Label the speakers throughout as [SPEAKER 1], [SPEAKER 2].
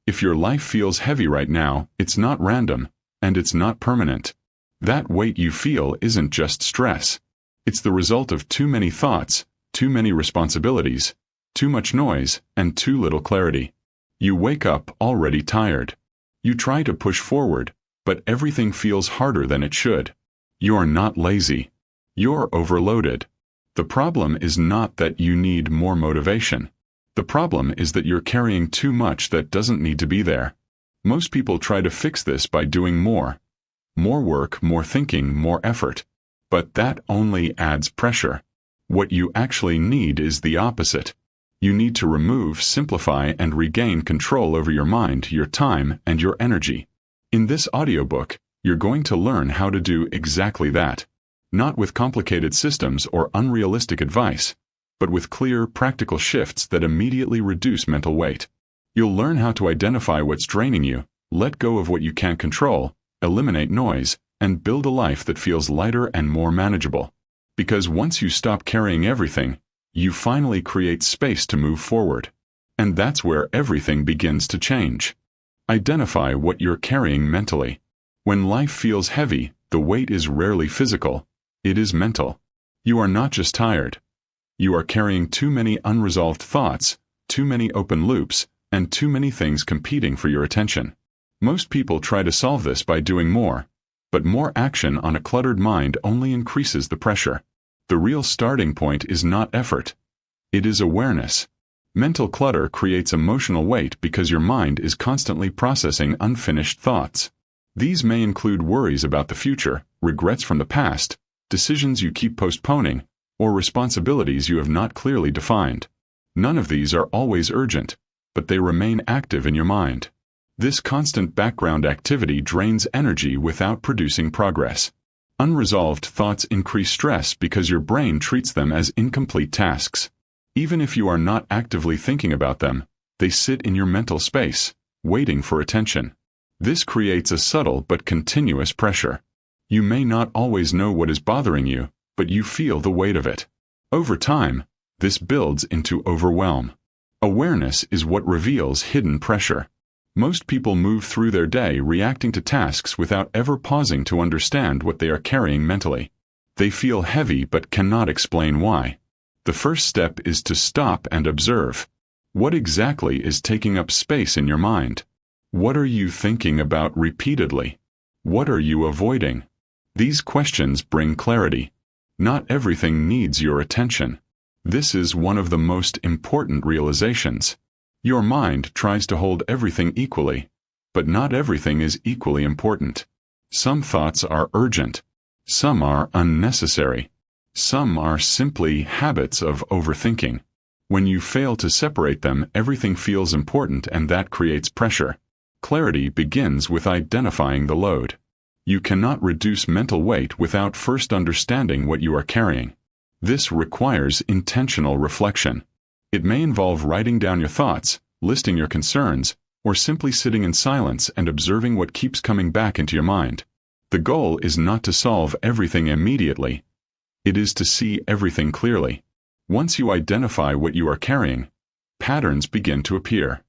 [SPEAKER 1] If your life feels heavy right now, it's not random, and it's not permanent. That weight you feel isn't just stress. It's the result of too many thoughts, too many responsibilities, too much noise, and too little clarity. You wake up already tired. You try to push forward, but everything feels harder than it should. You're not lazy. You're overloaded. The problem is not that you need more motivation. The problem is that you're carrying too much that doesn't need to be there. Most people try to fix this by doing more. More work, more thinking, more effort. But that only adds pressure. What you actually need is the opposite. You need to remove, simplify, and regain control over your mind, your time, and your energy. In this audiobook, you're going to learn how to do exactly that. Not with complicated systems or unrealistic advice, but with clear, practical shifts that immediately reduce mental weight. You'll learn how to identify what's draining you, let go of what you can't control, eliminate noise, and build a life that feels lighter and more manageable. Because once you stop carrying everything, you finally create space to move forward. And that's where everything begins to change. Identify what you're carrying mentally. When life feels heavy, the weight is rarely physical. It is mental. You are not just tired. You are carrying too many unresolved thoughts, too many open loops, and too many things competing for your attention. Most people try to solve this by doing more, but more action on a cluttered mind only increases the pressure. The real starting point is not effort. It is awareness. Mental clutter creates emotional weight because your mind is constantly processing unfinished thoughts. These may include worries about the future, regrets from the past, decisions you keep postponing, or responsibilities you have not clearly defined. None of these are always urgent, but they remain active in your mind. This constant background activity drains energy without producing progress. Unresolved thoughts increase stress because your brain treats them as incomplete tasks. Even if you are not actively thinking about them, they sit in your mental space, waiting for attention. This creates a subtle but continuous pressure. You may not always know what is bothering you, but you feel the weight of it. Over time, this builds into overwhelm. Awareness is what reveals hidden pressure. Most people move through their day reacting to tasks without ever pausing to understand what they are carrying mentally. They feel heavy but cannot explain why. The first step is to stop and observe. What exactly is taking up space in your mind? What are you thinking about repeatedly? What are you avoiding? These questions bring clarity. Not everything needs your attention. This is one of the most important realizations. Your mind tries to hold everything equally, but not everything is equally important. Some thoughts are urgent. Some are unnecessary. Some are simply habits of overthinking. When you fail to separate them, everything feels important, and that creates pressure. Clarity begins with identifying the load. You cannot reduce mental weight without first understanding what you are carrying. This requires intentional reflection. It may involve writing down your thoughts, listing your concerns, or simply sitting in silence and observing what keeps coming back into your mind. The goal is not to solve everything immediately. It is to see everything clearly. Once you identify what you are carrying, patterns begin to appear.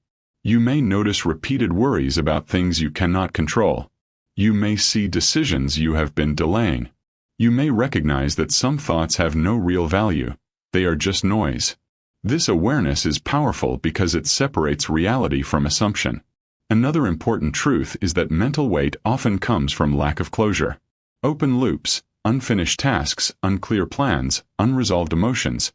[SPEAKER 1] You may notice repeated worries about things you cannot control. You may see decisions you have been delaying. You may recognize that some thoughts have no real value. They are just noise. This awareness is powerful because it separates reality from assumption. Another important truth is that mental weight often comes from lack of closure. Open loops, unfinished tasks, unclear plans, unresolved emotions.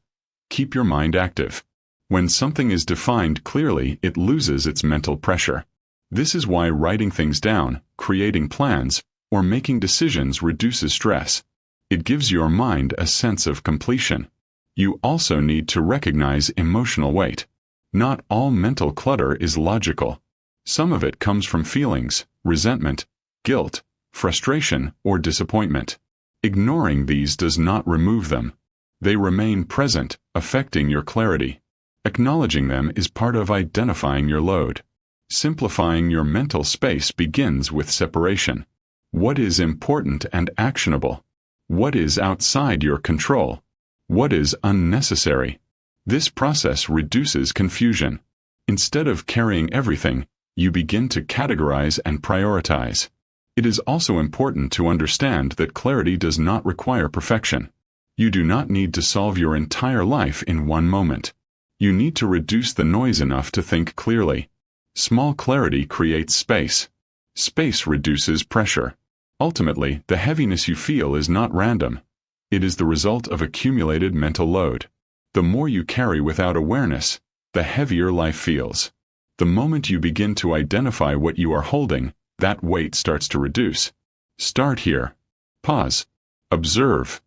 [SPEAKER 1] Keep your mind active. When something is defined clearly, it loses its mental pressure. This is why writing things down, creating plans, or making decisions reduces stress. It gives your mind a sense of completion. You also need to recognize emotional weight. Not all mental clutter is logical. Some of it comes from feelings, resentment, guilt, frustration, or disappointment. Ignoring these does not remove them. They remain present, affecting your clarity. Acknowledging them is part of identifying your load. Simplifying your mental space begins with separation. What is important and actionable? What is outside your control? What is unnecessary? This process reduces confusion. Instead of carrying everything, You begin to categorize and prioritize. It is also important to understand that clarity does not require perfection. You do not need to solve your entire life in one moment. You need to reduce the noise enough to think clearly. Small clarity creates space. Space reduces pressure. Ultimately, the heaviness you feel is not random. It is the result of accumulated mental load. The more you carry without awareness, the heavier life feels. The moment you begin to identify what you are holding, that weight starts to reduce. Start here. Pause. Observe.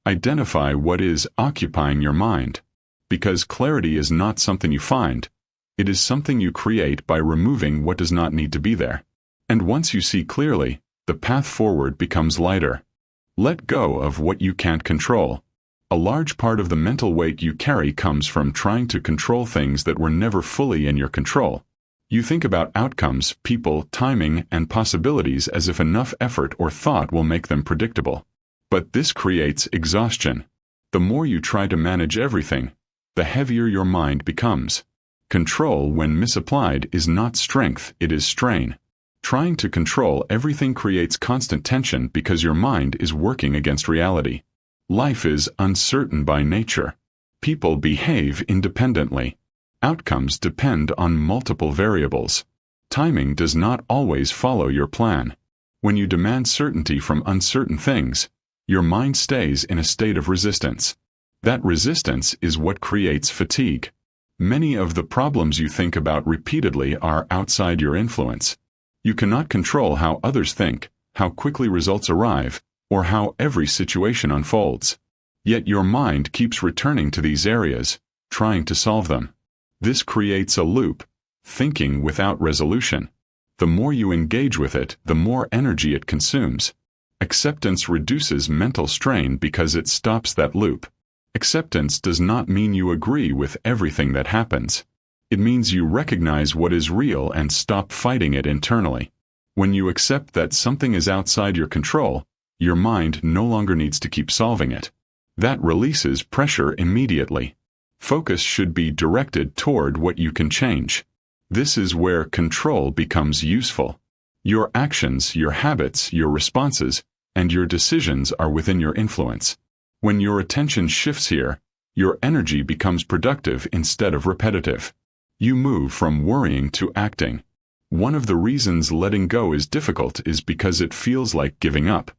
[SPEAKER 1] Identify what is occupying your mind. Because clarity is not something you find. It is something you create by removing what does not need to be there. And once you see clearly, the path forward becomes lighter. Let go of what you can't control. A large part of the mental weight you carry comes from trying to control things that were never fully in your control. You think about outcomes, people, timing, and possibilities as if enough effort or thought will make them predictable. But this creates exhaustion. The more you try to manage everything, the heavier your mind becomes. Control, when misapplied, is not strength, it is strain. Trying to control everything creates constant tension because your mind is working against reality. Life is uncertain by nature. People behave independently. Outcomes depend on multiple variables. Timing does not always follow your plan. When you demand certainty from uncertain things, your mind stays in a state of resistance. That resistance is what creates fatigue. Many of the problems you think about repeatedly are outside your influence. You cannot control how others think, how quickly results arrive, or how every situation unfolds. Yet your mind keeps returning to these areas, trying to solve them. This creates a loop, thinking without resolution. The more you engage with it, the more energy it consumes. Acceptance reduces mental strain because it stops that loop. Acceptance does not mean you agree with everything that happens. It means you recognize what is real and stop fighting it internally. When you accept that something is outside your control, your mind no longer needs to keep solving it. That releases pressure immediately. Focus should be directed toward what you can change. This is where control becomes useful. Your actions, your habits, your responses, and your decisions are within your influence. When your attention shifts here, your energy becomes productive instead of repetitive. You move from worrying to acting. One of the reasons letting go is difficult is because it feels like giving up.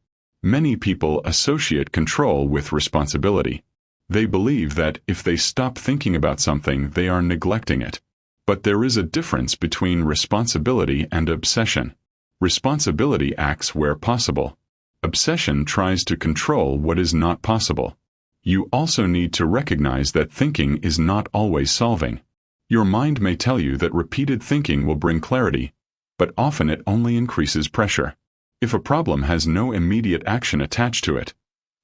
[SPEAKER 1] Many people associate control with responsibility. They believe that if they stop thinking about something, they are neglecting it. But there is a difference between responsibility and obsession. Responsibility acts where possible. Obsession tries to control what is not possible. You also need to recognize that thinking is not always solving. Your mind may tell you that repeated thinking will bring clarity, but often it only increases pressure. If a problem has no immediate action attached to it,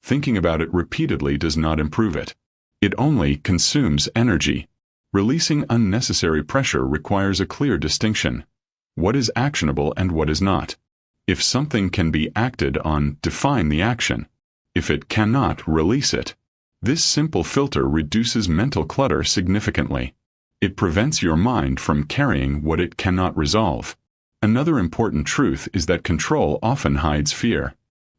[SPEAKER 1] thinking about it repeatedly does not improve it. It only consumes energy. Releasing unnecessary pressure requires a clear distinction. What is actionable and what is not? If something can be acted on, define the action. If it cannot, release it. This simple filter reduces mental clutter significantly. It prevents your mind from carrying what it cannot resolve. Another important truth is that control often hides fear.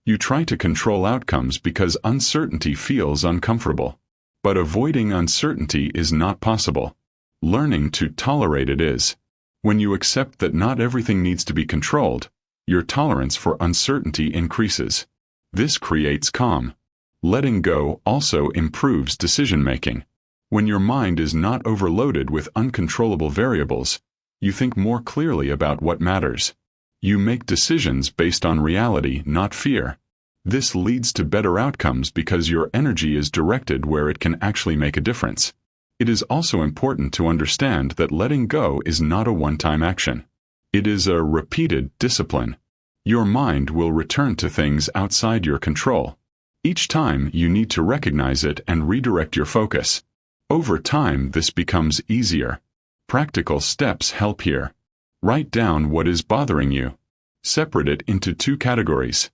[SPEAKER 1] You try to control outcomes because uncertainty feels uncomfortable. But avoiding uncertainty is not possible. Learning to tolerate it is. When you accept that not everything needs to be controlled, your tolerance for uncertainty increases. This creates calm. Letting go also improves decision-making. When your mind is not overloaded with uncontrollable variables, you think more clearly about what matters. You make decisions based on reality, not fear. This leads to better outcomes because your energy is directed where it can actually make a difference. It is also important to understand that letting go is not a one-time action. It is a repeated discipline. Your mind will return to things outside your control. Each time you need to recognize it and redirect your focus. Over time, this becomes easier. Practical steps help here. Write down what is bothering you. Separate it into two categories.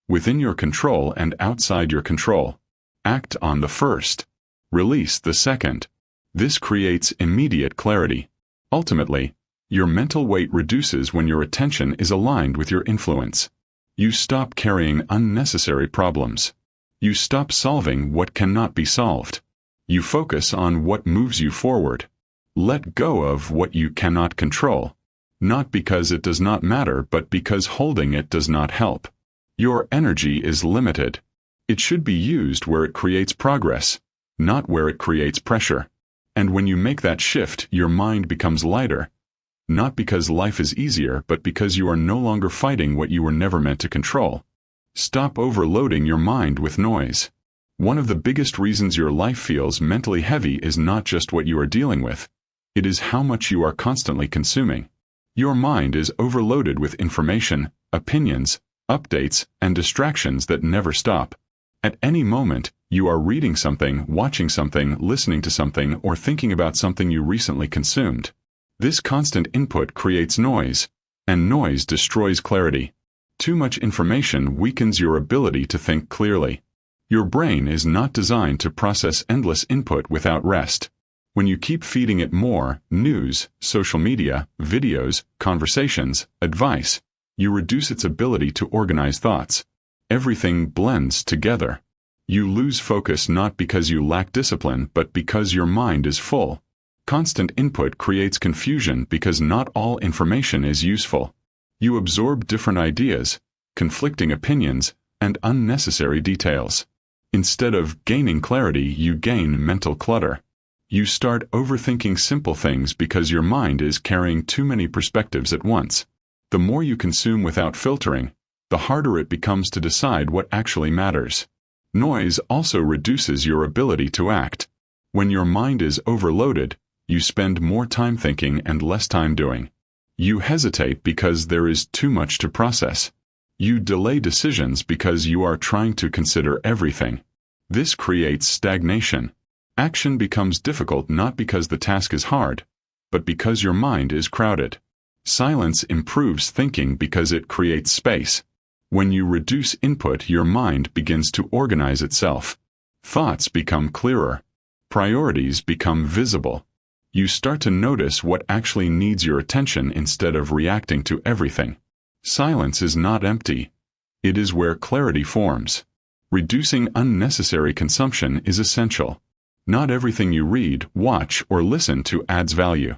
[SPEAKER 1] Within your control and outside your control. Act on the first. Release the second. This creates immediate clarity. Ultimately, Your mental weight reduces when your attention is aligned with your influence. You stop carrying unnecessary problems. You stop solving what cannot be solved. You focus on what moves you forward. Let go of what you cannot control. Not because it does not matter, but because holding it does not help. Your energy is limited. It should be used where it creates progress, not where it creates pressure. And when you make that shift, your mind becomes lighter. Not because life is easier, but because you are no longer fighting what you were never meant to control. Stop overloading your mind with noise. One of the biggest reasons your life feels mentally heavy is not just what you are dealing with. It is how much you are constantly consuming. Your mind is overloaded with information, opinions, updates, and distractions that never stop. At any moment, you are reading something, watching something, listening to something, or thinking about something you recently consumed. This constant input creates noise, and noise destroys clarity. Too much information weakens your ability to think clearly. Your brain is not designed to process endless input without rest. When you keep feeding it more news, social media, videos, conversations, advice, you reduce its ability to organize thoughts. Everything blends together. You lose focus not because you lack discipline, but because your mind is full. Constant input creates confusion because not all information is useful. You absorb different ideas, conflicting opinions, and unnecessary details. Instead of gaining clarity, you gain mental clutter. You start overthinking simple things because your mind is carrying too many perspectives at once. The more you consume without filtering, the harder it becomes to decide what actually matters. Noise also reduces your ability to act. When your mind is overloaded, you spend more time thinking and less time doing. You hesitate because there is too much to process. You delay decisions because you are trying to consider everything. This creates stagnation. Action becomes difficult not because the task is hard, but because your mind is crowded. Silence improves thinking because it creates space. When you reduce input, your mind begins to organize itself. Thoughts become clearer. Priorities become visible. You start to notice what actually needs your attention instead of reacting to everything. Silence is not empty. It is where clarity forms. Reducing unnecessary consumption is essential. Not everything you read, watch, or listen to adds value.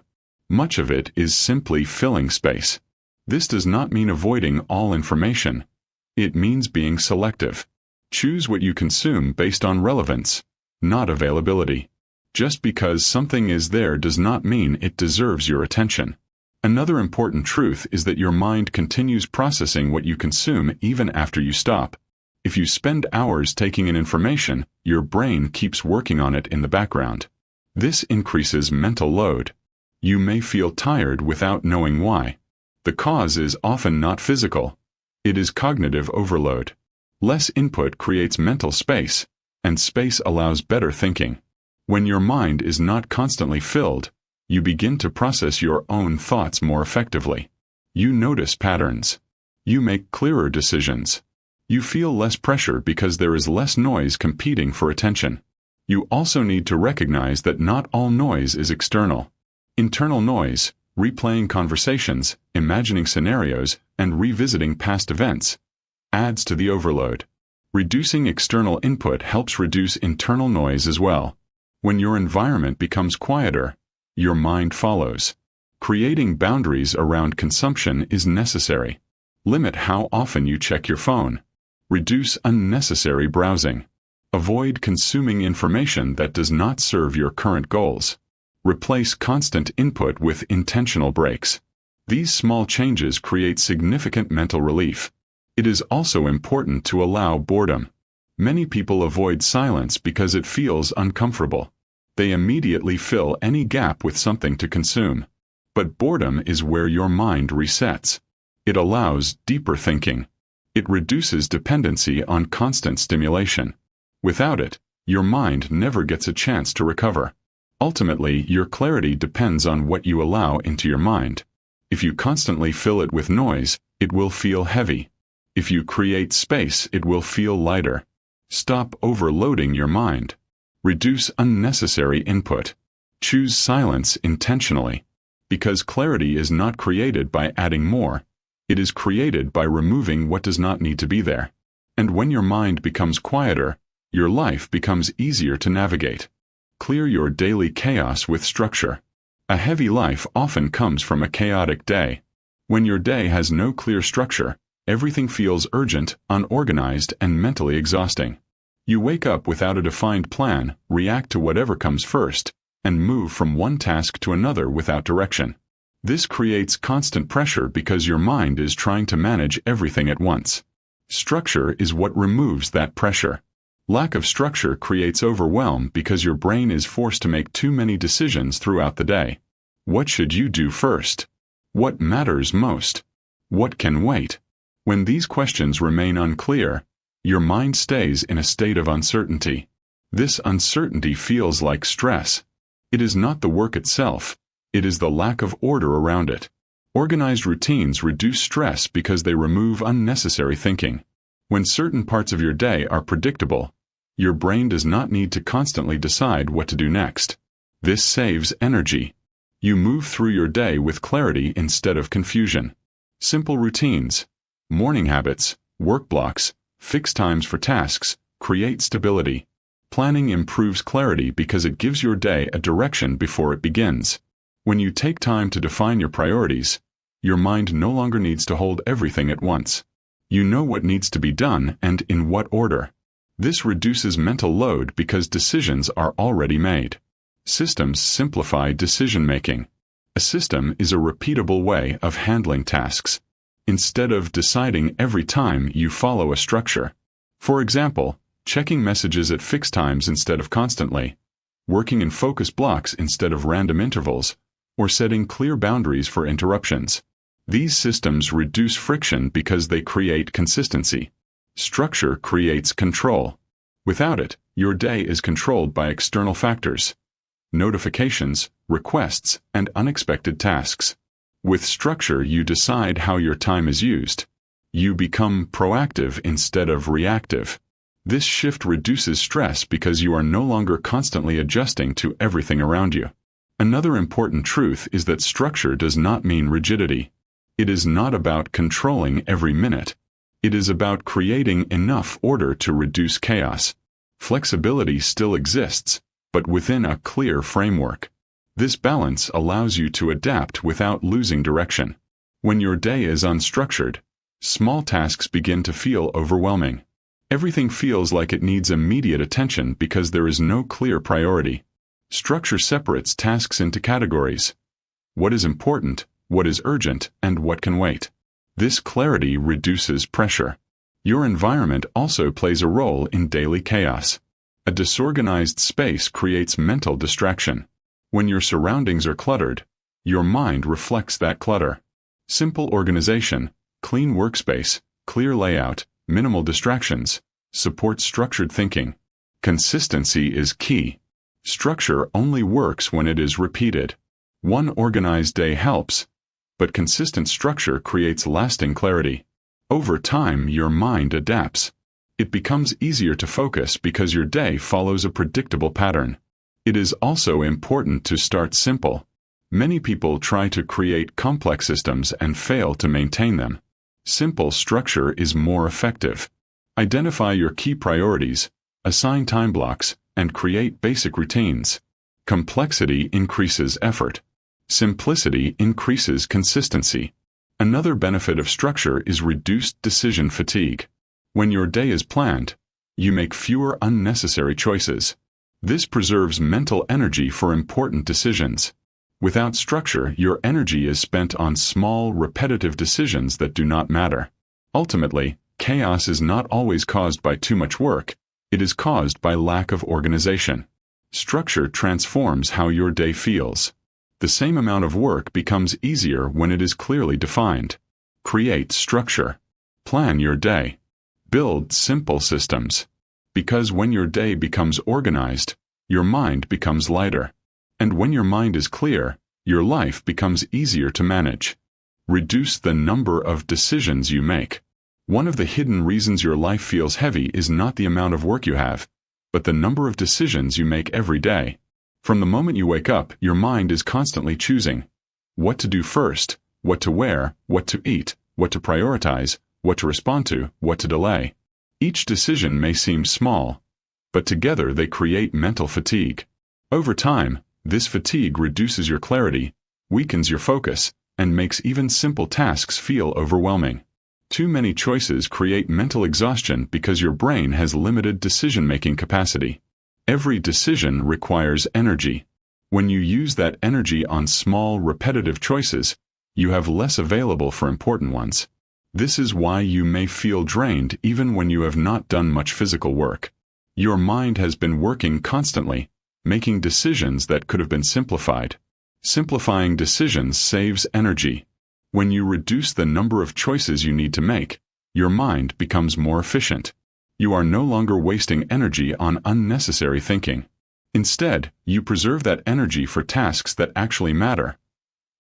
[SPEAKER 1] Much of it is simply filling space. This does not mean avoiding all information. It means being selective. Choose what you consume based on relevance, not availability. Just because something is there does not mean it deserves your attention. Another important truth is that your mind continues processing what you consume even after you stop. If you spend hours taking in information, your brain keeps working on it in the background. This increases mental load. You may feel tired without knowing why. The cause is often not physical. It is cognitive overload. Less input creates mental space, and space allows better thinking. When your mind is not constantly filled, you begin to process your own thoughts more effectively. You notice patterns. You make clearer decisions. You feel less pressure because there is less noise competing for attention. You also need to recognize that not all noise is external. Internal noise, replaying conversations, imagining scenarios, and revisiting past events, adds to the overload. Reducing external input helps reduce internal noise as well. When your environment becomes quieter, your mind follows. Creating boundaries around consumption is necessary. Limit how often you check your phone. Reduce unnecessary browsing. Avoid consuming information that does not serve your current goals. Replace constant input with intentional breaks. These small changes create significant mental relief. It is also important to allow boredom. Many people avoid silence because it feels uncomfortable. They immediately fill any gap with something to consume. But boredom is where your mind resets. It allows deeper thinking. It reduces dependency on constant stimulation. Without it, your mind never gets a chance to recover. Ultimately, your clarity depends on what you allow into your mind. If you constantly fill it with noise, it will feel heavy. If you create space, it will feel lighter. Stop overloading your mind. Reduce unnecessary input. Choose silence intentionally. Because clarity is not created by adding more. It is created by removing what does not need to be there. And when your mind becomes quieter, your life becomes easier to navigate. Clear your daily chaos with structure. A heavy life often comes from a chaotic day. When your day has no clear structure, everything feels urgent, unorganized, and mentally exhausting. You wake up without a defined plan, react to whatever comes first, and move from one task to another without direction. This creates constant pressure because your mind is trying to manage everything at once. Structure is what removes that pressure. Lack of structure creates overwhelm because your brain is forced to make too many decisions throughout the day. What should you do first? What matters most? What can wait? When these questions remain unclear, your mind stays in a state of uncertainty. This uncertainty feels like stress. It is not the work itself, it is the lack of order around it. Organized routines reduce stress because they remove unnecessary thinking. When certain parts of your day are predictable, your brain does not need to constantly decide what to do next. This saves energy. You move through your day with clarity instead of confusion. Simple routines, morning habits, work blocks, fixed times for tasks, create stability. Planning improves clarity because it gives your day a direction before it begins. When you take time to define your priorities, your mind no longer needs to hold everything at once. You know what needs to be done and in what order. This reduces mental load because decisions are already made. Systems simplify decision-making. A system is a repeatable way of handling tasks. Instead of deciding every time you follow a structure. For example, checking messages at fixed times instead of constantly, working in focus blocks instead of random intervals, or setting clear boundaries for interruptions. These systems reduce friction because they create consistency. Structure creates control. Without it, your day is controlled by external factors, notifications, requests, and unexpected tasks. With structure, you decide how your time is used. You become proactive instead of reactive. This shift reduces stress because you are no longer constantly adjusting to everything around you. Another important truth is that structure does not mean rigidity. It is not about controlling every minute. It is about creating enough order to reduce chaos. Flexibility still exists, but within a clear framework. This balance allows you to adapt without losing direction. When your day is unstructured, small tasks begin to feel overwhelming. Everything feels like it needs immediate attention because there is no clear priority. Structure separates tasks into categories. What is important, what is urgent, and what can wait. This clarity reduces pressure. Your environment also plays a role in daily chaos. A disorganized space creates mental distraction. When your surroundings are cluttered, your mind reflects that clutter. Simple organization, clean workspace, clear layout, minimal distractions, support structured thinking. Consistency is key. Structure only works when it is repeated. One organized day helps, but consistent structure creates lasting clarity. Over time, your mind adapts. It becomes easier to focus because your day follows a predictable pattern. It is also important to start simple. Many people try to create complex systems and fail to maintain them. Simple structure is more effective. Identify your key priorities, assign time blocks, and create basic routines. Complexity increases effort. Simplicity increases consistency. Another benefit of structure is reduced decision fatigue. When your day is planned, you make fewer unnecessary choices. This preserves mental energy for important decisions. Without structure, your energy is spent on small, repetitive decisions that do not matter. Ultimately, chaos is not always caused by too much work. It is caused by lack of organization. Structure transforms how your day feels. The same amount of work becomes easier when it is clearly defined. Create structure. Plan your day. Build simple systems. Because when your day becomes organized, your mind becomes lighter. And when your mind is clear, your life becomes easier to manage. Reduce the number of decisions you make. One of the hidden reasons your life feels heavy is not the amount of work you have, but the number of decisions you make every day. From the moment you wake up, your mind is constantly choosing. What to do first, what to wear, what to eat, what to prioritize, what to respond to, what to delay. Each decision may seem small, but together they create mental fatigue. Over time, this fatigue reduces your clarity, weakens your focus, and makes even simple tasks feel overwhelming. Too many choices create mental exhaustion because your brain has limited decision-making capacity. Every decision requires energy. When you use that energy on small, repetitive choices, you have less available for important ones. This is why you may feel drained even when you have not done much physical work. Your mind has been working constantly, making decisions that could have been simplified. Simplifying decisions saves energy. When you reduce the number of choices you need to make, your mind becomes more efficient. You are no longer wasting energy on unnecessary thinking. Instead, you preserve that energy for tasks that actually matter.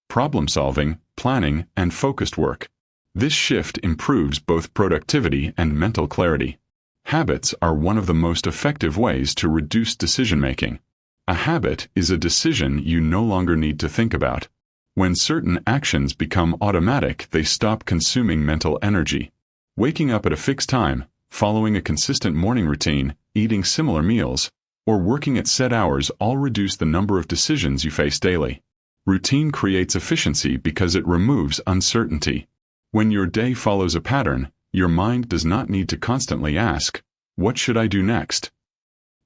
[SPEAKER 1] Problem-solving, planning, and focused work. This shift improves both productivity and mental clarity. Habits are one of the most effective ways to reduce decision-making. A habit is a decision you no longer need to think about. When certain actions become automatic, they stop consuming mental energy. Waking up at a fixed time, following a consistent morning routine, eating similar meals, or working at set hours all reduce the number of decisions you face daily. Routine creates efficiency because it removes uncertainty. When your day follows a pattern, your mind does not need to constantly ask, "What should I do next?"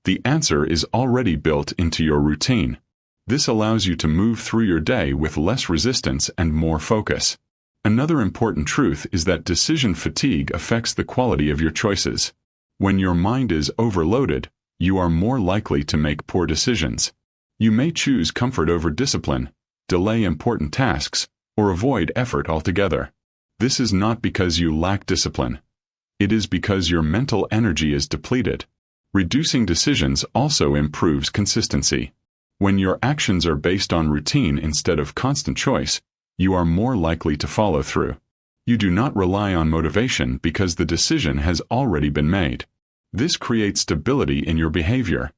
[SPEAKER 1] The answer is already built into your routine. This allows you to move through your day with less resistance and more focus. Another important truth is that decision fatigue affects the quality of your choices. When your mind is overloaded, you are more likely to make poor decisions. You may choose comfort over discipline, delay important tasks, or avoid effort altogether. This is not because you lack discipline. It is because your mental energy is depleted. Reducing decisions also improves consistency. When your actions are based on routine instead of constant choice, you are more likely to follow through. You do not rely on motivation because the decision has already been made. This creates stability in your behavior,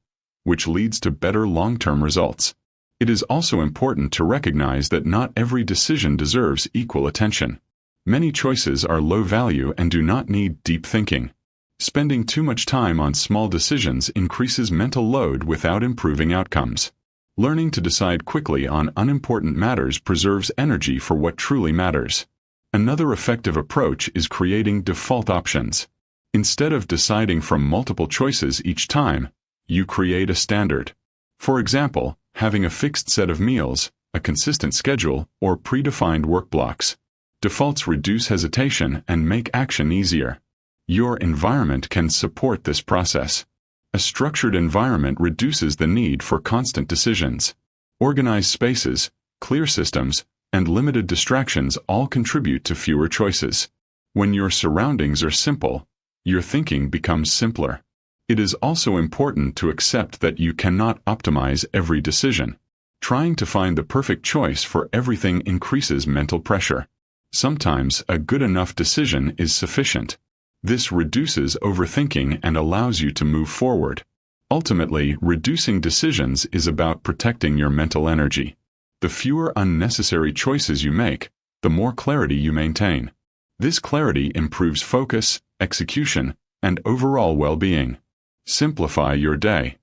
[SPEAKER 1] which leads to better long-term results. It is also important to recognize that not every decision deserves equal attention. Many choices are low value and do not need deep thinking. Spending too much time on small decisions increases mental load without improving outcomes. Learning to decide quickly on unimportant matters preserves energy for what truly matters. Another effective approach is creating default options. Instead of deciding from multiple choices each time, you create a standard. For example, having a fixed set of meals, a consistent schedule, or predefined work blocks. Defaults reduce hesitation and make action easier. Your environment can support this process. A structured environment reduces the need for constant decisions. Organized spaces, clear systems, and limited distractions all contribute to fewer choices. When your surroundings are simple, your thinking becomes simpler. It is also important to accept that you cannot optimize every decision. Trying to find the perfect choice for everything increases mental pressure. Sometimes a good enough decision is sufficient. This reduces overthinking and allows you to move forward. Ultimately, reducing decisions is about protecting your mental energy. The fewer unnecessary choices you make, the more clarity you maintain. This clarity improves focus, execution, and overall well-being. Simplify your day.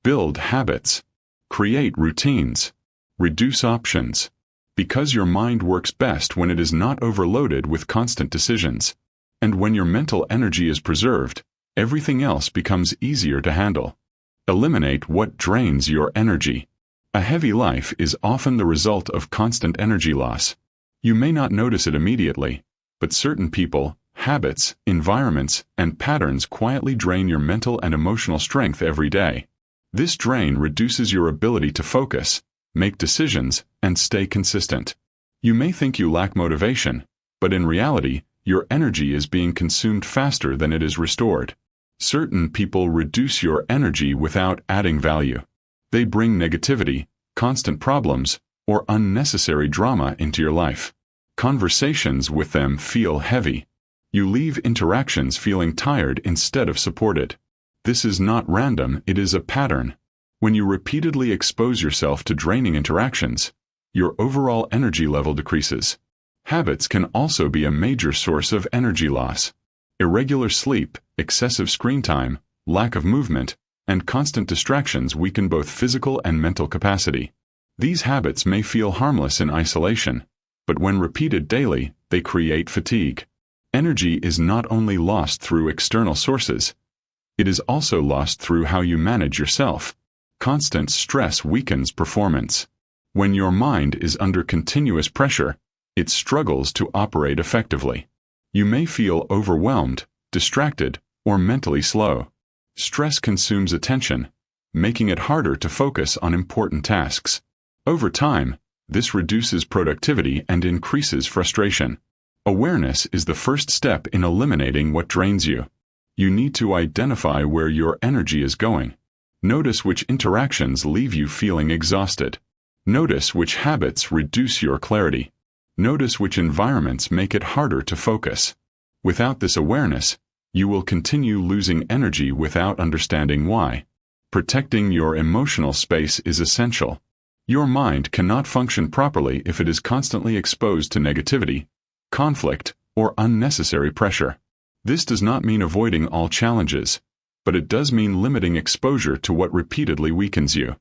[SPEAKER 1] Build habits. Create routines. Reduce options. Because your mind works best when it is not overloaded with constant decisions. And when your mental energy is preserved, everything else becomes easier to handle. Eliminate what drains your energy. A heavy life is often the result of constant energy loss. You may not notice it immediately, but certain people, habits, environments, and patterns quietly drain your mental and emotional strength every day. This drain reduces your ability to focus, make decisions, and stay consistent. You may think you lack motivation, but in reality, your energy is being consumed faster than it is restored. Certain people reduce your energy without adding value. They bring negativity, constant problems, or unnecessary drama into your life. Conversations with them feel heavy. You leave interactions feeling tired instead of supported. This is not random, it is a pattern. When you repeatedly expose yourself to draining interactions, your overall energy level decreases. Habits can also be a major source of energy loss. Irregular sleep, excessive screen time, lack of movement, and constant distractions weaken both physical and mental capacity. These habits may feel harmless in isolation, but when repeated daily, they create fatigue. Energy is not only lost through external sources, it is also lost through how you manage yourself. Constant stress weakens performance. When your mind is under continuous pressure, it struggles to operate effectively. You may feel overwhelmed, distracted, or mentally slow. Stress consumes attention, making it harder to focus on important tasks. Over time, this reduces productivity and increases frustration. Awareness is the first step in eliminating what drains you. You need to identify where your energy is going. Notice which interactions leave you feeling exhausted. Notice which habits reduce your clarity. Notice which environments make it harder to focus. Without this awareness, you will continue losing energy without understanding why. Protecting your emotional space is essential. Your mind cannot function properly if it is constantly exposed to negativity, conflict, or unnecessary pressure. This does not mean avoiding all challenges, but it does mean limiting exposure to what repeatedly weakens you.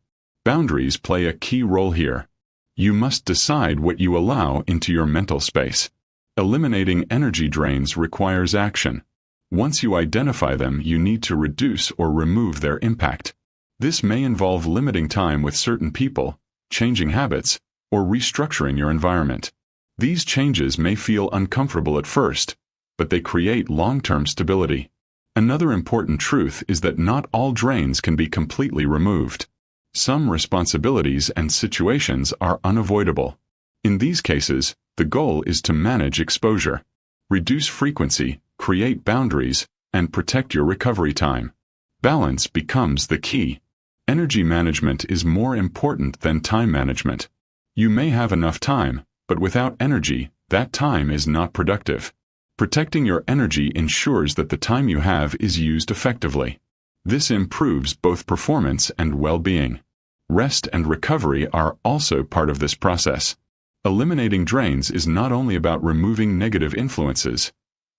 [SPEAKER 1] Boundaries play a key role here. You must decide what you allow into your mental space. Eliminating energy drains requires action. Once you identify them, you need to reduce or remove their impact. This may involve limiting time with certain people, changing habits, or restructuring your environment. These changes may feel uncomfortable at first, but they create long-term stability. Another important truth is that not all drains can be completely removed. Some responsibilities and situations are unavoidable. In these cases, the goal is to manage exposure, reduce frequency, create boundaries, and protect your recovery time. Balance becomes the key. Energy management is more important than time management. You may have enough time, but without energy, that time is not productive. Protecting your energy ensures that the time you have is used effectively. This improves both performance and well-being. Rest and recovery are also part of this process. Eliminating drains is not only about removing negative influences,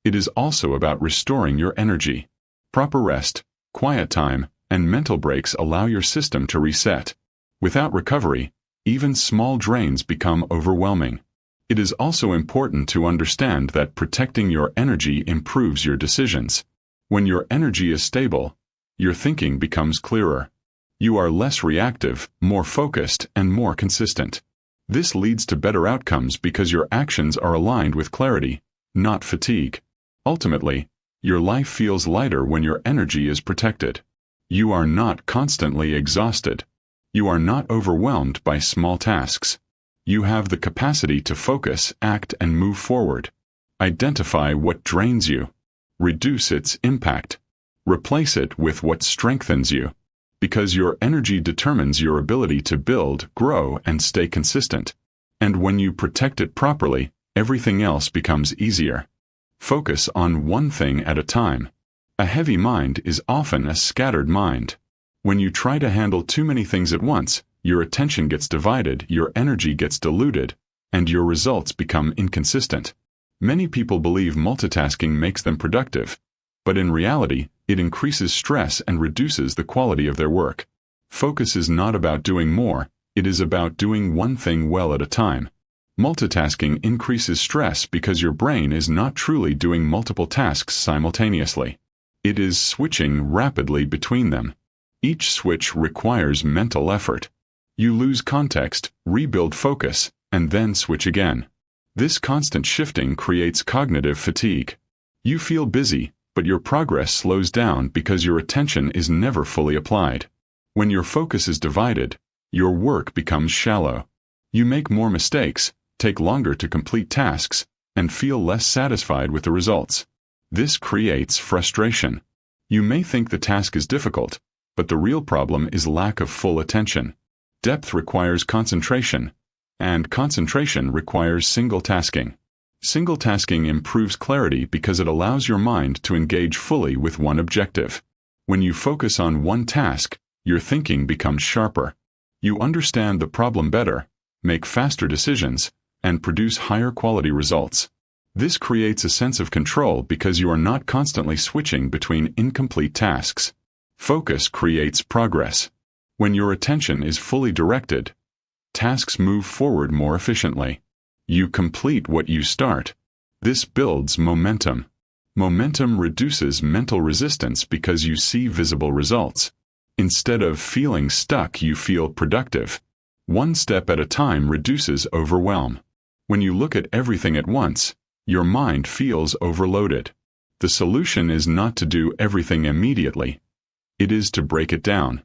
[SPEAKER 1] it is also about restoring your energy. Proper rest, quiet time, and mental breaks allow your system to reset. Without recovery, even small drains become overwhelming. It is also important to understand that protecting your energy improves your decisions. When your energy is stable, your thinking becomes clearer. You are less reactive, more focused, and more consistent. This leads to better outcomes because your actions are aligned with clarity, not fatigue. Ultimately, your life feels lighter when your energy is protected. You are not constantly exhausted. You are not overwhelmed by small tasks. You have the capacity to focus, act, and move forward. Identify what drains you. Reduce its impact. Replace it with what strengthens you. Because your energy determines your ability to build, grow, and stay consistent. And when you protect it properly, everything else becomes easier. Focus on one thing at a time. A heavy mind is often a scattered mind. When you try to handle too many things at once, your attention gets divided, your energy gets diluted, and your results become inconsistent. Many people believe multitasking makes them productive, but in reality, it increases stress and reduces the quality of their work. Focus is not about doing more, it is about doing one thing well at a time. Multitasking increases stress because your brain is not truly doing multiple tasks simultaneously. It is switching rapidly between them. Each switch requires mental effort. You lose context, rebuild focus, and then switch again. This constant shifting creates cognitive fatigue. You feel busy, but your progress slows down because your attention is never fully applied. When your focus is divided, your work becomes shallow. You make more mistakes, take longer to complete tasks, and feel less satisfied with the results. This creates frustration. You may think the task is difficult, but the real problem is lack of full attention. Depth requires concentration, and concentration requires single tasking. Single tasking improves clarity because it allows your mind to engage fully with one objective. When you focus on one task, your thinking becomes sharper. You understand the problem better, make faster decisions, and produce higher quality results. This creates a sense of control because you are not constantly switching between incomplete tasks. Focus creates progress. When your attention is fully directed, tasks move forward more efficiently. You complete what you start. This builds momentum. Momentum reduces mental resistance because you see visible results. Instead of feeling stuck, you feel productive. One step at a time reduces overwhelm. When you look at everything at once, your mind feels overloaded. The solution is not to do everything immediately. It is to break it down.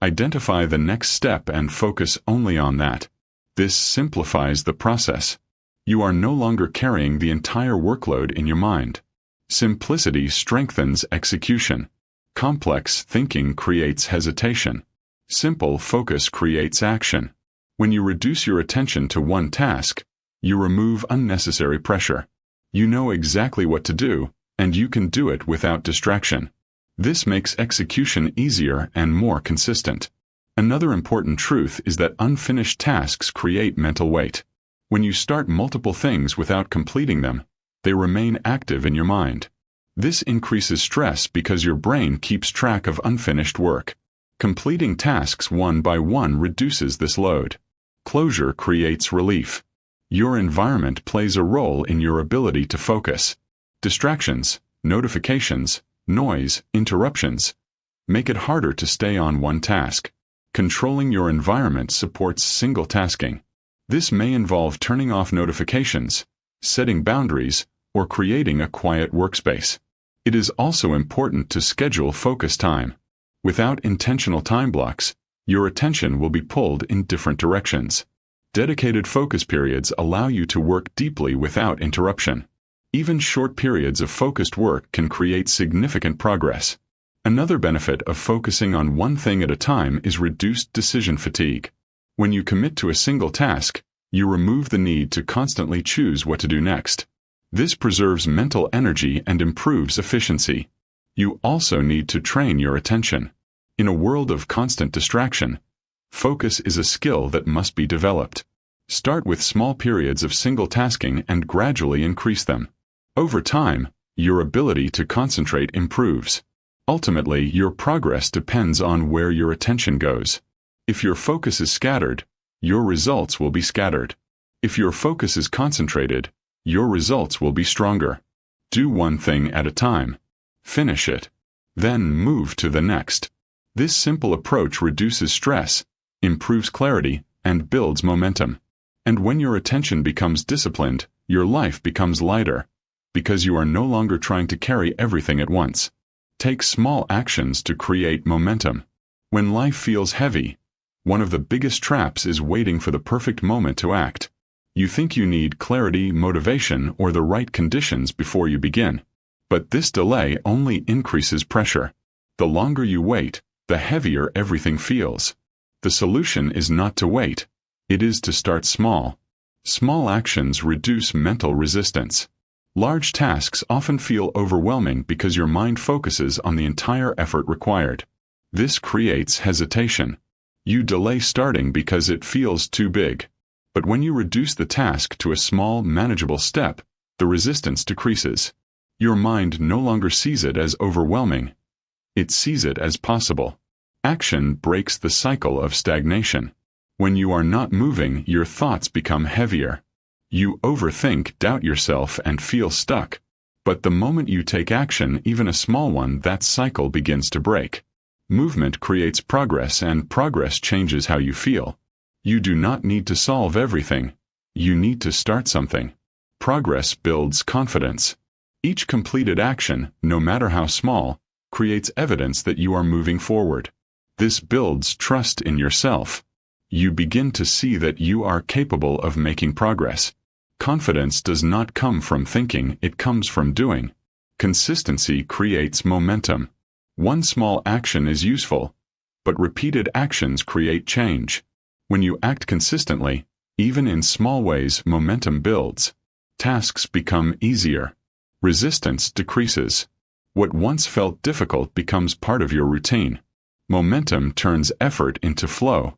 [SPEAKER 1] Identify the next step and focus only on that. This simplifies the process. You are no longer carrying the entire workload in your mind. Simplicity strengthens execution. Complex thinking creates hesitation. Simple focus creates action. When you reduce your attention to one task, you remove unnecessary pressure. You know exactly what to do, and you can do it without distraction. This makes execution easier and more consistent. Another important truth is that unfinished tasks create mental weight. When you start multiple things without completing them, they remain active in your mind. This increases stress because your brain keeps track of unfinished work. Completing tasks one by one reduces this load. Closure creates relief. Your environment plays a role in your ability to focus. Distractions, notifications, noise, interruptions make it harder to stay on one task. Controlling your environment supports single tasking. This may involve turning off notifications, setting boundaries, or creating a quiet workspace. It is also important to schedule focus time. Without intentional time blocks, your attention will be pulled in different directions. Dedicated focus periods allow you to work deeply without interruption. Even short periods of focused work can create significant progress. Another benefit of focusing on one thing at a time is reduced decision fatigue. When you commit to a single task, you remove the need to constantly choose what to do next. This preserves mental energy and improves efficiency. You also need to train your attention. In a world of constant distraction, focus is a skill that must be developed. Start with small periods of single tasking and gradually increase them. Over time, your ability to concentrate improves. Ultimately, your progress depends on where your attention goes. If your focus is scattered, your results will be scattered. If your focus is concentrated, your results will be stronger. Do one thing at a time. Finish it. Then move to the next. This simple approach reduces stress, improves clarity, and builds momentum. And when your attention becomes disciplined, your life becomes lighter, because you are no longer trying to carry everything at once. Take small actions to create momentum. When life feels heavy, one of the biggest traps is waiting for the perfect moment to act. You think you need clarity, motivation, or the right conditions before you begin. But this delay only increases pressure. The longer you wait, the heavier everything feels. The solution is not to wait. It is to start small. Small actions reduce mental resistance. Large tasks often feel overwhelming because your mind focuses on the entire effort required. This creates hesitation. You delay starting because it feels too big. But when you reduce the task to a small, manageable step, the resistance decreases. Your mind no longer sees it as overwhelming. It sees it as possible. Action breaks the cycle of stagnation. When you are not moving, your thoughts become heavier. You overthink, doubt yourself, and feel stuck. But the moment you take action, even a small one, that cycle begins to break. Movement creates progress, and progress changes how you feel. You do not need to solve everything. You need to start something. Progress builds confidence. Each completed action, no matter how small, creates evidence that you are moving forward. This builds trust in yourself. You begin to see that you are capable of making progress. Confidence does not come from thinking, it comes from doing. Consistency creates momentum. One small action is useful, but repeated actions create change. When you act consistently, even in small ways, momentum builds. Tasks become easier. Resistance decreases. What once felt difficult becomes part of your routine. Momentum turns effort into flow.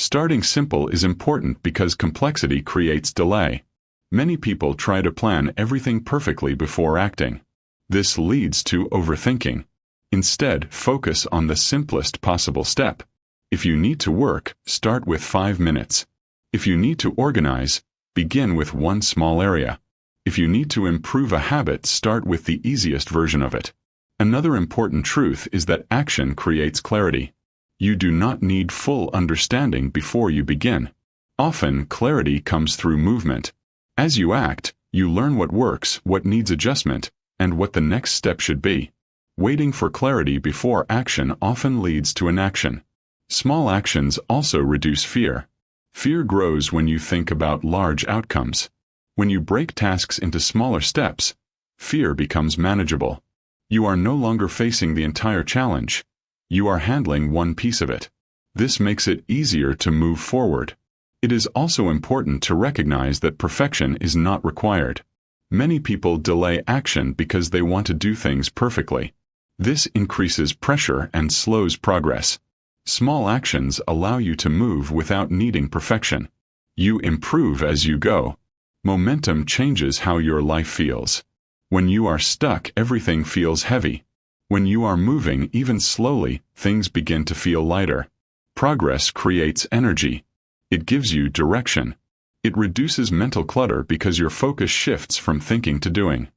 [SPEAKER 1] Starting simple is important because complexity creates delay. Many people try to plan everything perfectly before acting. This leads to overthinking. Instead, focus on the simplest possible step. If you need to work, start with 5 minutes. If you need to organize, begin with one small area. If you need to improve a habit, start with the easiest version of it. Another important truth is that action creates clarity. You do not need full understanding before you begin. Often, clarity comes through movement. As you act, you learn what works, what needs adjustment, and what the next step should be. Waiting for clarity before action often leads to inaction. Small actions also reduce fear. Fear grows when you think about large outcomes. When you break tasks into smaller steps, fear becomes manageable. You are no longer facing the entire challenge. You are handling one piece of it. This makes it easier to move forward. It is also important to recognize that perfection is not required. Many people delay action because they want to do things perfectly. This increases pressure and slows progress. Small actions allow you to move without needing perfection. You improve as you go. Momentum changes how your life feels. When you are stuck, everything feels heavy. When you are moving even slowly, things begin to feel lighter. Progress creates energy. It gives you direction. It reduces mental clutter because your focus shifts from thinking to doing.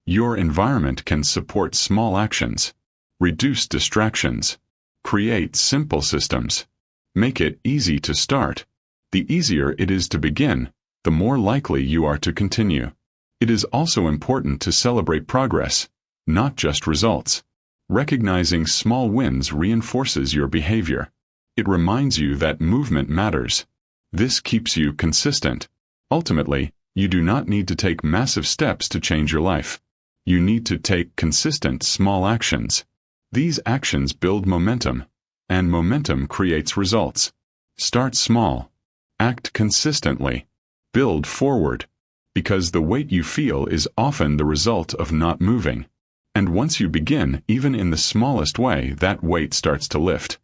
[SPEAKER 1] Your environment can support small actions. Reduce distractions. Create simple systems. Make it easy to start. The easier it is to begin, the more likely you are to continue. It is also important to celebrate progress, not just results. Recognizing small wins reinforces your behavior. It reminds you that movement matters. This keeps you consistent. Ultimately, you do not need to take massive steps to change your life. You need to take consistent small actions. These actions build momentum, and momentum creates results. Start small. Act consistently. Build forward. Because the weight you feel is often the result of not moving. And once you begin, even in the smallest way, that weight starts to lift.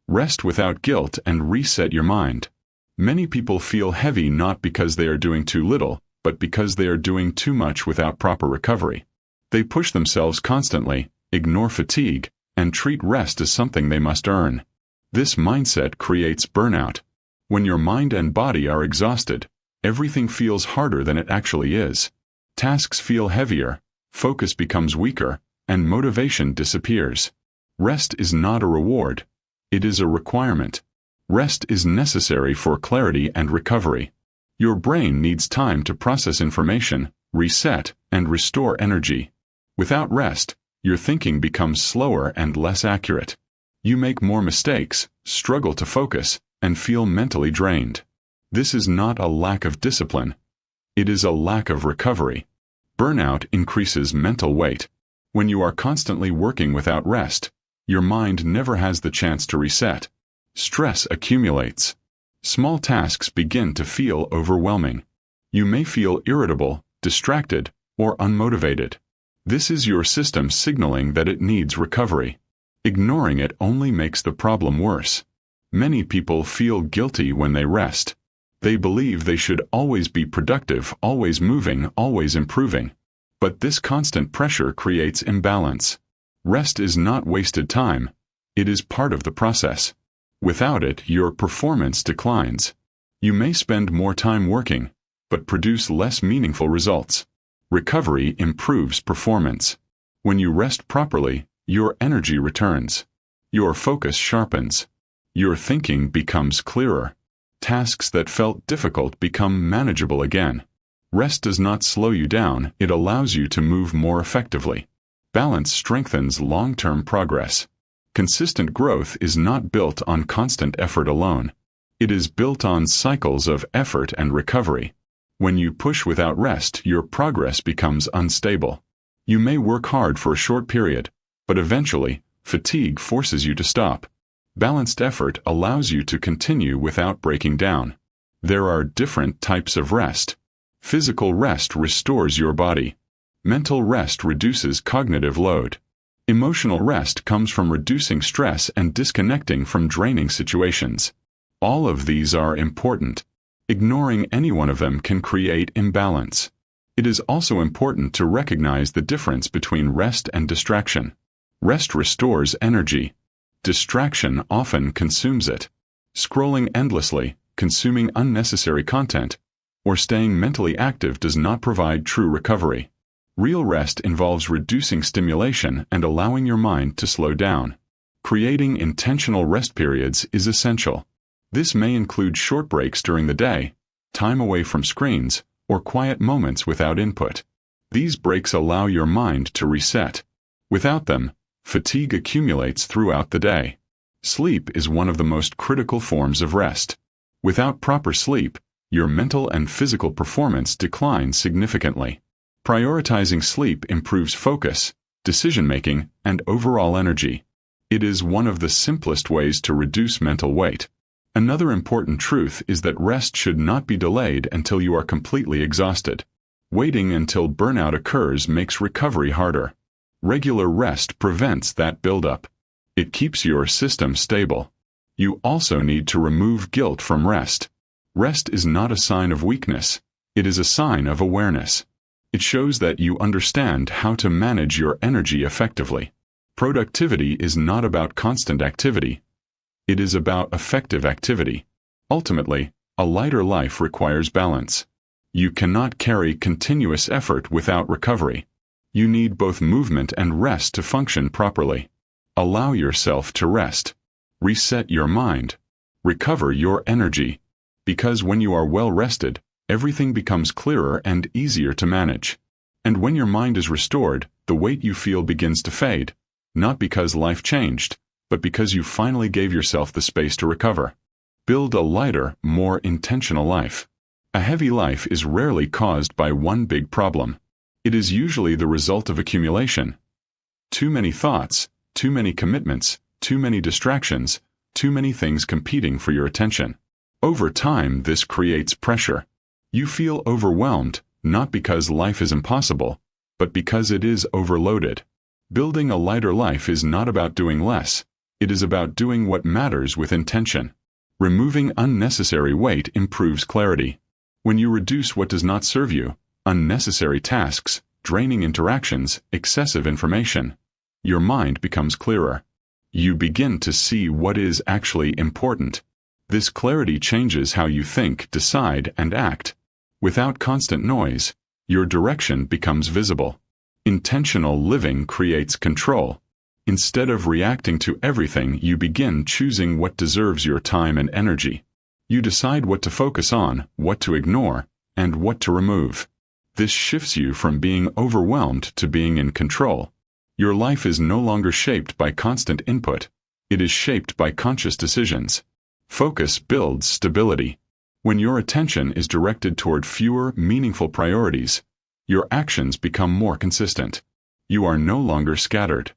[SPEAKER 1] Rest without guilt and reset your mind. Many people feel heavy not because they are doing too little, but because they are doing too much without proper recovery. They push themselves constantly, ignore fatigue, and treat rest as something they must earn. This mindset creates burnout. When your mind and body are exhausted, everything feels harder than it actually is. Tasks feel heavier, focus becomes weaker, and motivation disappears. Rest is not a reward. It is a requirement. Rest is necessary for clarity and recovery. Your brain needs time to process information, reset, and restore energy. Without rest, your thinking becomes slower and less accurate. You make more mistakes, struggle to focus, and feel mentally drained. This is not a lack of discipline. It is a lack of recovery. Burnout increases mental weight. When you are constantly working without rest, your mind never has the chance to reset. Stress accumulates. Small tasks begin to feel overwhelming. You may feel irritable, distracted, or unmotivated. This is your system signaling that it needs recovery. Ignoring it only makes the problem worse. Many people feel guilty when they rest. They believe they should always be productive, always moving, always improving. But this constant pressure creates imbalance. Rest is not wasted time. It is part of the process. Without it, your performance declines. You may spend more time working, but produce less meaningful results. Recovery improves performance. When you rest properly, your energy returns. Your focus sharpens. Your thinking becomes clearer. Tasks that felt difficult become manageable again. Rest does not slow you down, it allows you to move more effectively. Balance strengthens long-term progress. Consistent growth is not built on constant effort alone. It is built on cycles of effort and recovery. When you push without rest, your progress becomes unstable. You may work hard for a short period, but eventually, fatigue forces you to stop. Balanced effort allows you to continue without breaking down. There are different types of rest. Physical rest restores your body. Mental rest reduces cognitive load. Emotional rest comes from reducing stress and disconnecting from draining situations. All of these are important. Ignoring any one of them can create imbalance. It is also important to recognize the difference between rest and distraction. Rest restores energy. Distraction often consumes it. Scrolling endlessly, consuming unnecessary content, or staying mentally active does not provide true recovery. Real rest involves reducing stimulation and allowing your mind to slow down. Creating intentional rest periods is essential. This may include short breaks during the day, time away from screens, or quiet moments without input. These breaks allow your mind to reset. Without them, fatigue accumulates throughout the day. Sleep is one of the most critical forms of rest. Without proper sleep, your mental and physical performance declines significantly. Prioritizing sleep improves focus, decision-making, and overall energy. It is one of the simplest ways to reduce mental weight. Another important truth is that rest should not be delayed until you are completely exhausted. Waiting until burnout occurs makes recovery harder. Regular rest prevents that buildup. It keeps your system stable. You also need to remove guilt from rest. Rest is not a sign of weakness. It is a sign of awareness. It shows that you understand how to manage your energy effectively. Productivity is not about constant activity. It is about effective activity. Ultimately, a lighter life requires balance. You cannot carry continuous effort without recovery. You need both movement and rest to function properly. Allow yourself to rest. Reset your mind. Recover your energy. Because when you are well rested, everything becomes clearer and easier to manage. And when your mind is restored, the weight you feel begins to fade, not because life changed, but because you finally gave yourself the space to recover. Build a lighter, more intentional life. A heavy life is rarely caused by one big problem. It is usually the result of accumulation. Too many thoughts, too many commitments, too many distractions, too many things competing for your attention. Over time, this creates pressure. You feel overwhelmed, not because life is impossible, but because it is overloaded. Building a lighter life is not about doing less. It is about doing what matters with intention. Removing unnecessary weight improves clarity. When you reduce what does not serve you, unnecessary tasks, draining interactions, excessive information, your mind becomes clearer. You begin to see what is actually important. This clarity changes how you think, decide, and act. Without constant noise, your direction becomes visible. Intentional living creates control. Instead of reacting to everything, you begin choosing what deserves your time and energy. You decide what to focus on, what to ignore, and what to remove. This shifts you from being overwhelmed to being in control. Your life is no longer shaped by constant input. It is shaped by conscious decisions. Focus builds stability. When your attention is directed toward fewer, meaningful priorities, your actions become more consistent. You are no longer scattered.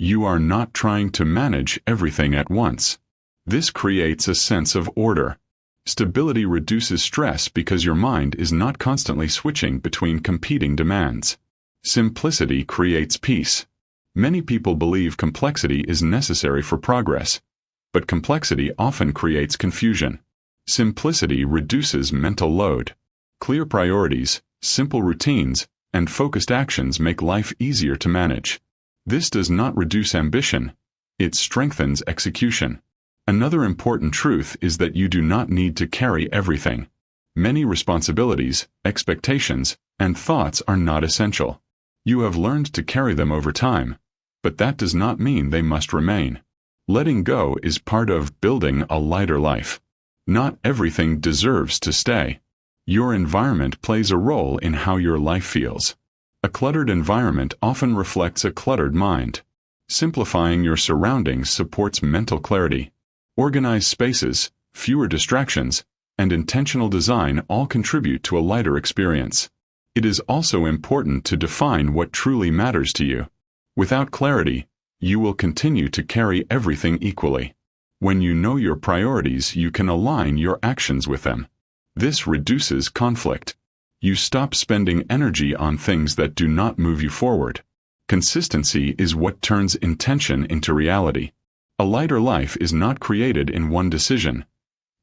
[SPEAKER 1] You are not trying to manage everything at once. This creates a sense of order. Stability reduces stress because your mind is not constantly switching between competing demands. Simplicity creates peace. Many people believe complexity is necessary for progress, but complexity often creates confusion. Simplicity reduces mental load. Clear priorities, simple routines, and focused actions make life easier to manage. This does not reduce ambition. It strengthens execution. Another important truth is that you do not need to carry everything. Many responsibilities, expectations, and thoughts are not essential. You have learned to carry them over time, but that does not mean they must remain. Letting go is part of building a lighter life. Not everything deserves to stay. Your environment plays a role in how your life feels. A cluttered environment often reflects a cluttered mind. Simplifying your surroundings supports mental clarity. Organized spaces, fewer distractions, and intentional design all contribute to a lighter experience. It is also important to define what truly matters to you. Without clarity, you will continue to carry everything equally. When you know your priorities, you can align your actions with them. This reduces conflict. You stop spending energy on things that do not move you forward. Consistency is what turns intention into reality. A lighter life is not created in one decision.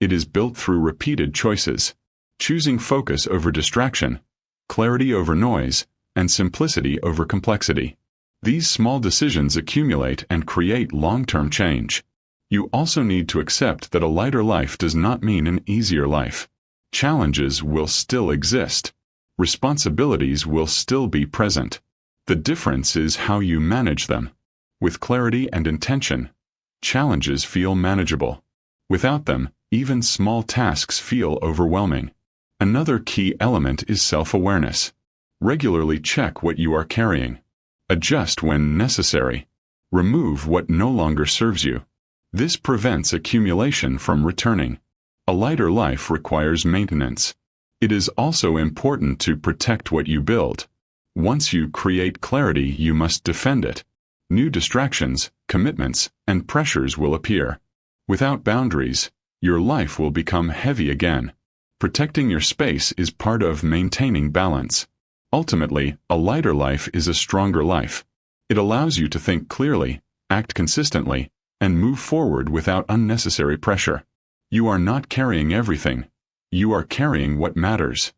[SPEAKER 1] It is built through repeated choices. Choosing focus over distraction, clarity over noise, and simplicity over complexity. These small decisions accumulate and create long-term change. You also need to accept that a lighter life does not mean an easier life. Challenges will still exist. Responsibilities will still be present. The difference is how you manage them. With clarity and intention, challenges feel manageable. Without them, even small tasks feel overwhelming. Another key element is self-awareness. Regularly check what you are carrying. Adjust when necessary. Remove what no longer serves you. This prevents accumulation from returning. A lighter life requires maintenance. It is also important to protect what you build. Once you create clarity, you must defend it. New distractions, commitments, and pressures will appear. Without boundaries, your life will become heavy again. Protecting your space is part of maintaining balance. Ultimately, a lighter life is a stronger life. It allows you to think clearly, act consistently, and move forward without unnecessary pressure. You are not carrying everything. You are carrying what matters.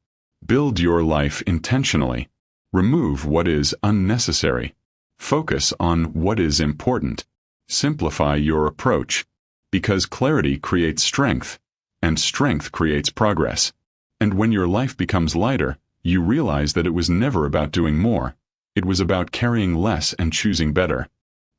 [SPEAKER 1] Build your life intentionally. Remove what is unnecessary. Focus on what is important. Simplify your approach. Because clarity creates strength, and strength creates progress. And when your life becomes lighter, you realize that it was never about doing more. It was about carrying less and choosing better.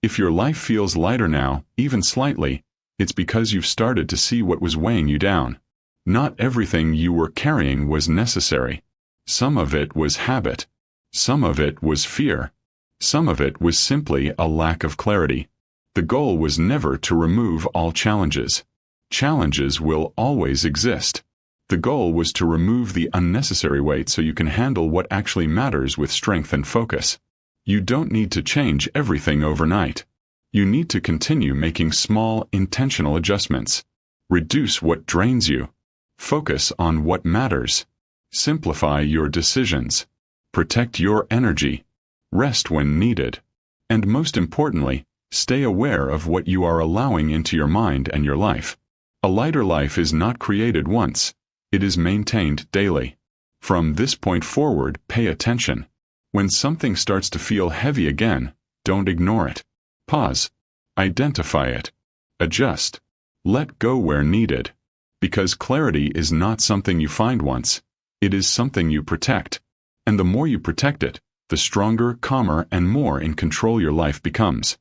[SPEAKER 1] If your life feels lighter now, even slightly, it's because you've started to see what was weighing you down. Not everything you were carrying was necessary. Some of it was habit. Some of it was fear. Some of it was simply a lack of clarity. The goal was never to remove all challenges. Challenges will always exist. The goal was to remove the unnecessary weight so you can handle what actually matters with strength and focus. You don't need to change everything overnight. You need to continue making small, intentional adjustments. Reduce what drains you. Focus on what matters. Simplify your decisions. Protect your energy. Rest when needed. And most importantly, stay aware of what you are allowing into your mind and your life. A lighter life is not created once. It is maintained daily. From this point forward, pay attention. When something starts to feel heavy again, don't ignore it. Pause. Identify it. Adjust. Let go where needed. Because clarity is not something you find once. It is something you protect. And the more you protect it, the stronger, calmer, and more in control your life becomes.